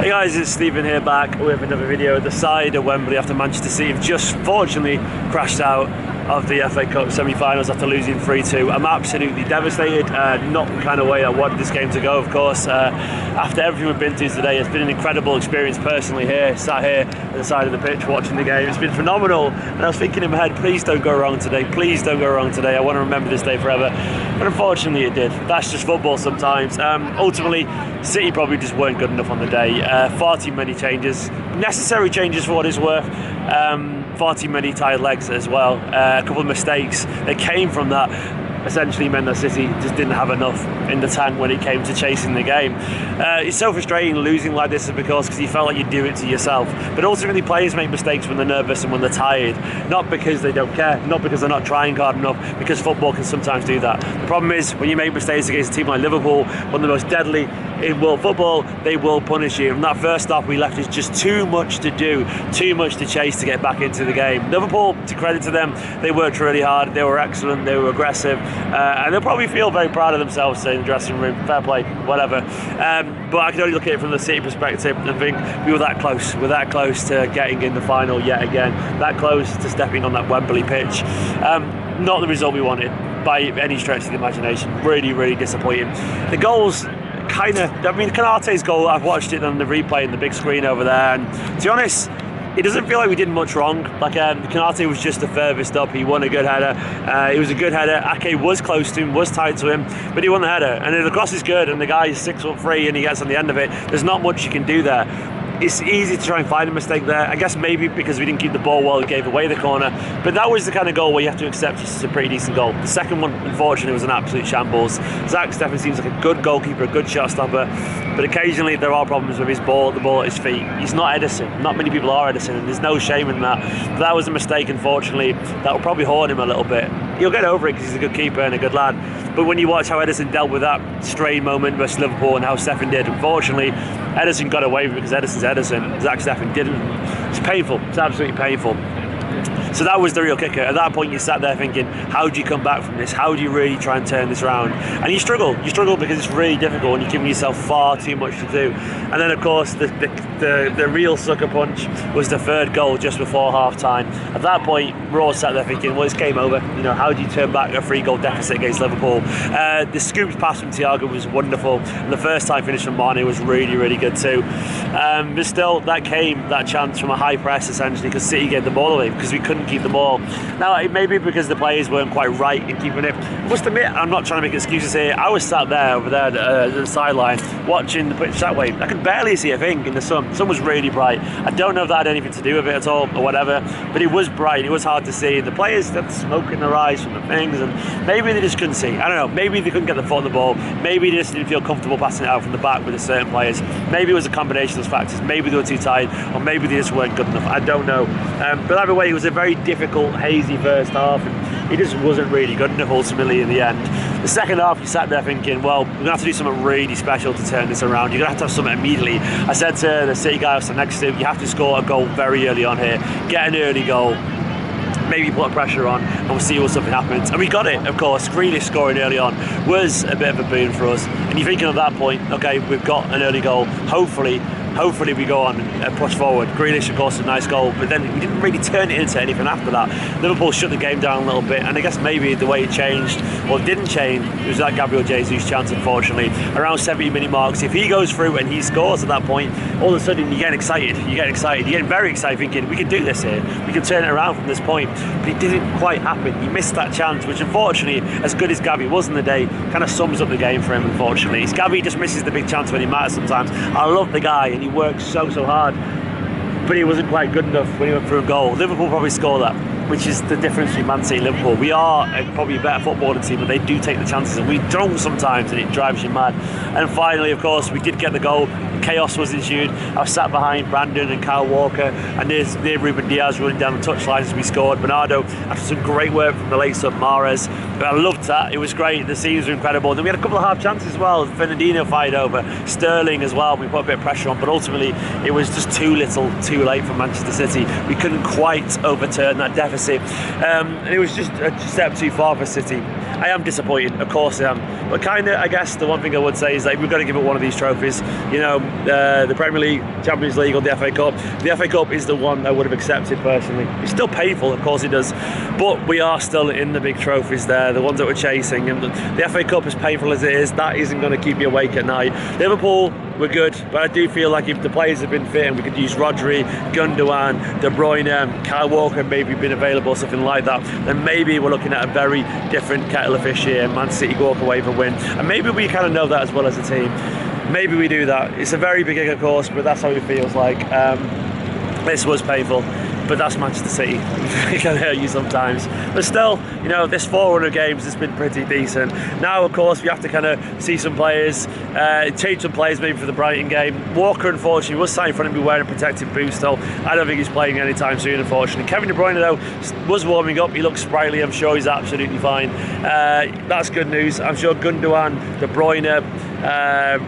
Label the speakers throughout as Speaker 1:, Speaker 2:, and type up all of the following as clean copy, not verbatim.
Speaker 1: Hey guys, it's Stephen here, back with another video. The side of Wembley after Manchester City have just fortunately crashed out of the FA Cup semi-finals after losing 3-2. I'm absolutely devastated, not the kind of way I wanted this game to go, of course. After everything we've been through today, it's been an incredible experience personally here, sat here at the side of the pitch watching the game. It's been phenomenal, and I was thinking in my head, please don't go wrong today, please don't go wrong today. I want to remember this day forever, but unfortunately it did. That's just football sometimes. Ultimately, City probably just weren't good enough on the day. Far too many changes, necessary changes for what it's worth. Far too many tired legs as well. A couple of mistakes that came from that essentially meant that City just didn't have enough in the tank when it came to chasing the game. It's so frustrating losing like this because you felt like you do it to yourself. But ultimately players make mistakes when they're nervous and when they're tired, not because they don't care, not because they're not trying hard enough, because football can sometimes do that. The problem is when you make mistakes against a team like Liverpool, one of the most deadly in world football, they will punish you. And that first half we left is just too much to do, too much to chase to get back into the game. Liverpool, to credit to them, they worked really hard, they were excellent, they were aggressive, and they'll probably feel very proud of themselves in the dressing room, fair play, whatever. But I can only look at it from the City perspective and think we were that close. We're that close to getting in the final yet again, that close to stepping on that Wembley pitch. Not the result we wanted by any stretch of the imagination. Really, really disappointing. The goals Konate's goal, I've watched it on the replay in the big screen over there, and to be honest, it doesn't feel like we did much wrong. Like Konate was just the furthest up. He won a good header. It was a good header. Ake was close to him, was tight to him, but he won the header. And the cross is good, and the guy is 6'3" and he gets on the end of it. There's not much you can do there. It's easy to try and find a mistake there. I guess maybe because we didn't keep the ball well, we gave away the corner. But that was the kind of goal where you have to accept this is a pretty decent goal. The second one, unfortunately, was an absolute shambles. 𝐿𝐼𝐸 definitely seems like a good goalkeeper, a good shot stopper. But occasionally there are problems with his ball, the ball at his feet. He's not Ederson. Not many people are Ederson, and there's no shame in that. But that was a mistake, unfortunately. That will probably haunt him a little bit. He'll get over it because he's a good keeper and a good lad. But when you watch how Ederson dealt with that strained moment versus Liverpool and how Stefan did, unfortunately, Ederson got away with it because Ederson's Ederson. Stefan didn't. It's painful. It's absolutely painful. So that was the real kicker. At that point you sat there thinking, how do you come back from this? How do you really try and turn this around? And you struggle because it's really difficult and you're giving yourself far too much to do. And then of course the real sucker punch was the third goal just before half time. At that point we're all sat there thinking, well, it's game over. You know, how do you turn back a 3-goal deficit against Liverpool? The scooped pass from 𝙑𝙑 was wonderful, and the first time finish from Mane was really, really good too. But still, that chance from a high press essentially because City gave the ball away because we couldn't keep the ball. Now, it may be because the players weren't quite right in keeping it. I must admit, I'm not trying to make excuses here. I was sat there over there at the sideline watching the pitch that way. I could barely see a thing in the sun. The sun was really bright. I don't know if that had anything to do with it at all or whatever, but it was bright. It was hard to see. The players had smoke in their eyes from the things, and maybe they just couldn't see. I don't know. Maybe they couldn't get the foot on the ball. Maybe they just didn't feel comfortable passing it out from the back with the certain players. Maybe it was a combination of those factors. Maybe they were too tired, or maybe they just weren't good enough. I don't know. But either way, it was a very difficult, hazy first half, and it just wasn't really good enough ultimately in the end. The second half, you sat there thinking, well, we're going to have to do something really special to turn this around. You're going to have something immediately. I said to the City guy I was next to, you have to score a goal very early on here. Get an early goal. Maybe put pressure on and we'll see what something happens. And we got it, of course. Grealish scoring early on was a bit of a boon for us. And you're thinking at that point, okay, we've got an early goal. Hopefully we go on and push forward. Grealish, of course, a nice goal, but then we didn't really turn it into anything after that. Liverpool shut the game down a little bit, and I guess maybe the way it changed, or didn't change, it was that 𝐿𝐼𝐸 Jesus chance, unfortunately. Around 70-minute marks, if he goes through and he scores at that point, all of a sudden you're getting excited. You're getting very excited, thinking, we can do this here. We can turn it around from this point. But it didn't quite happen. He missed that chance, which unfortunately, as good as 𝐿𝐼𝐸 was in the day, kind of sums up the game for him, unfortunately. 𝐿𝐼𝐸 just misses the big chance when he matters sometimes. I love the guy, and he works so hard, but he wasn't quite good enough when he went through a goal. Liverpool probably score that, which is the difference between Man City and Liverpool. We are probably a better footballing team, but they do take the chances, and we don't sometimes, and it drives you mad. And finally, of course, we did get the goal. Chaos was ensued. I was sat behind Brandon and Kyle Walker, and there's Ruben Diaz running down the touchline as we scored. Bernardo, after some great work from the late sub Mahrez. But I loved that. It was great. The scenes were incredible. And then we had a couple of half chances as well. Fernandinho fired over. Sterling as well. We put a bit of pressure on, but ultimately it was just too little, too late for Manchester City. We couldn't quite overturn that deficit. And it was just a step too far for City. I am disappointed, of course I am. But kind of, I guess, the one thing I would say is that we've got to give it one of these trophies. You know, the Premier League, Champions League, or the FA Cup. The FA Cup is the one I would have accepted personally. It's still painful, of course it does, but we are still in the big trophies there, the ones that we're chasing. And the FA Cup, as painful as it is, that isn't going to keep you awake at night. Liverpool, we're good, but I do feel like if the players have been fit and we could use Rodri, Gundogan, De Bruyne, Kyle Walker maybe been available, something like that, then maybe we're looking at a very different kettle of fish here. Man City walk away with a win, and maybe we kind of know that as well as a team. Maybe we do that. It's a very big egg, of course, but that's how it feels like. This was painful, but that's Manchester City. It can hurt you sometimes. But still, you know, this 400 games has been pretty decent. Now, of course, we have to kind of see some players, change some players maybe for the Brighton game. Walker, unfortunately, was signed for him to be wearing a protective boot still. I don't think he's playing anytime soon, unfortunately. Kevin De Bruyne, though, was warming up. He looks sprightly. I'm sure he's absolutely fine. That's good news. I'm sure Gundogan, De Bruyne,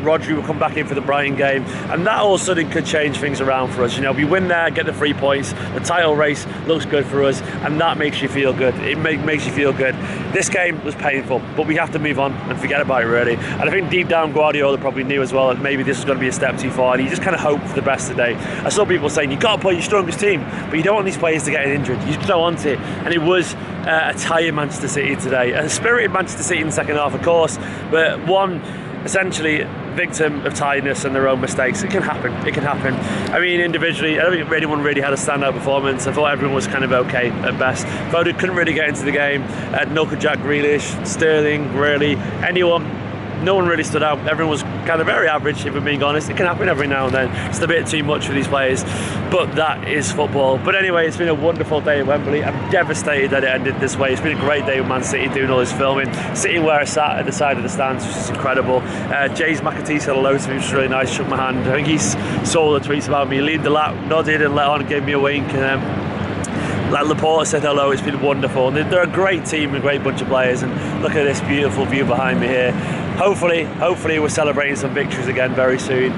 Speaker 1: Rodri will come back in for the Brighton game, and that all of a sudden could change things around for us. You know, we win there, get the 3 points, the title race looks good for us, and that makes you feel good. It makes you feel good. This game was painful, but we have to move on and forget about it, really. And I think deep down Guardiola probably knew as well that maybe this was going to be a step too far, and he just kind of hoped for the best today. I saw people saying, you've got to play your strongest team, but you don't want these players to get injured. You just don't want it. And it was a tired Manchester City today, a spirited Manchester City in the second half, of course, but one essentially victim of tiredness and their own mistakes. It can happen. It can happen. I mean, individually, I don't think anyone really had a standout performance. I thought everyone was kind of okay at best. Foden couldn't really get into the game. 𝐿𝐿𝐴, Grealish, Sterling, really, anyone. No one really stood out. Everyone was kind of very average, if I'm being honest. It can happen every now and then. It's a bit too much for these players, but that is football. But anyway, it's been a wonderful day at Wembley. I'm devastated that it ended this way. It's been a great day with Man City doing all this filming, sitting where I sat at the side of the stands, which is incredible. 𝐿𝐴𝐻𝐿𝐴 said hello to me, which was really nice, shook my hand. I think he saw all the tweets about me, leaned the lap, nodded and let on and gave me a wink. And like Laporte said hello. It's been wonderful. And they're a great team, a great bunch of players, and look at this beautiful view behind me here. Hopefully we're celebrating some victories again very soon.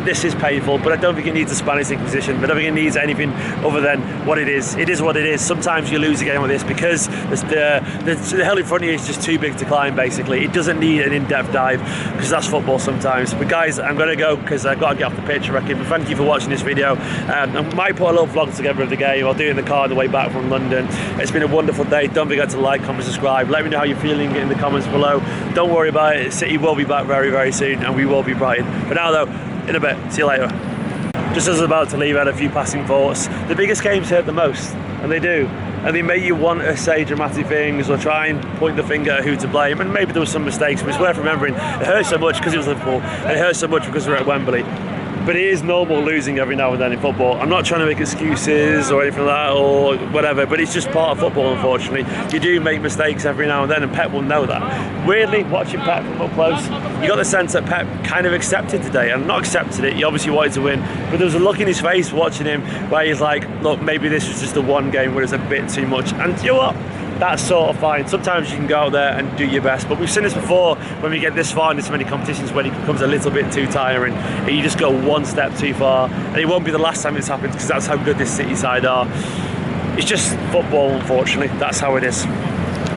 Speaker 1: This is painful, but I don't think it needs a Spanish Inquisition. I don't think it needs anything other than what it is. It is what it is. Sometimes you lose a game like this because the hill in front of you is just too big to climb, basically. It doesn't need an in-depth dive, because that's football sometimes. But guys, I'm going to go because I've got to get off the pitch, I reckon. But thank you for watching this video. I might put a little vlog together of the game. I'll do it in the car on the way back from London. It's been a wonderful day. Don't forget to like, comment, subscribe. Let me know how you're feeling in the comments below. Don't worry about it. City will be back very, very soon, and we will be Brighton. But now though, in a bit. See you later. Just as I was about to leave, I had a few passing thoughts. The biggest games hurt the most, and they do. And they make you want to say dramatic things or try and point the finger at who to blame. And maybe there was some mistakes, but it's worth remembering. It hurt so much because it was Liverpool, and it hurt so much because we're at Wembley. But it is normal losing every now and then in football. I'm not trying to make excuses or anything like that or whatever, but it's just part of football, unfortunately. You do make mistakes every now and then, and Pep will know that. Weirdly, watching Pep from up close, you got the sense that Pep kind of accepted today, and not accepted it, he obviously wanted to win, but there was a look in his face watching him where he's like, look, maybe this was just the one game where it's a bit too much. And you know what? That's sort of fine. Sometimes you can go out there and do your best, but we've seen this before when we get this far into so many competitions, when it becomes a little bit too tiring and you just go one step too far. And it won't be the last time this happens, because that's how good this City side are. It's just football, unfortunately. That's how it is.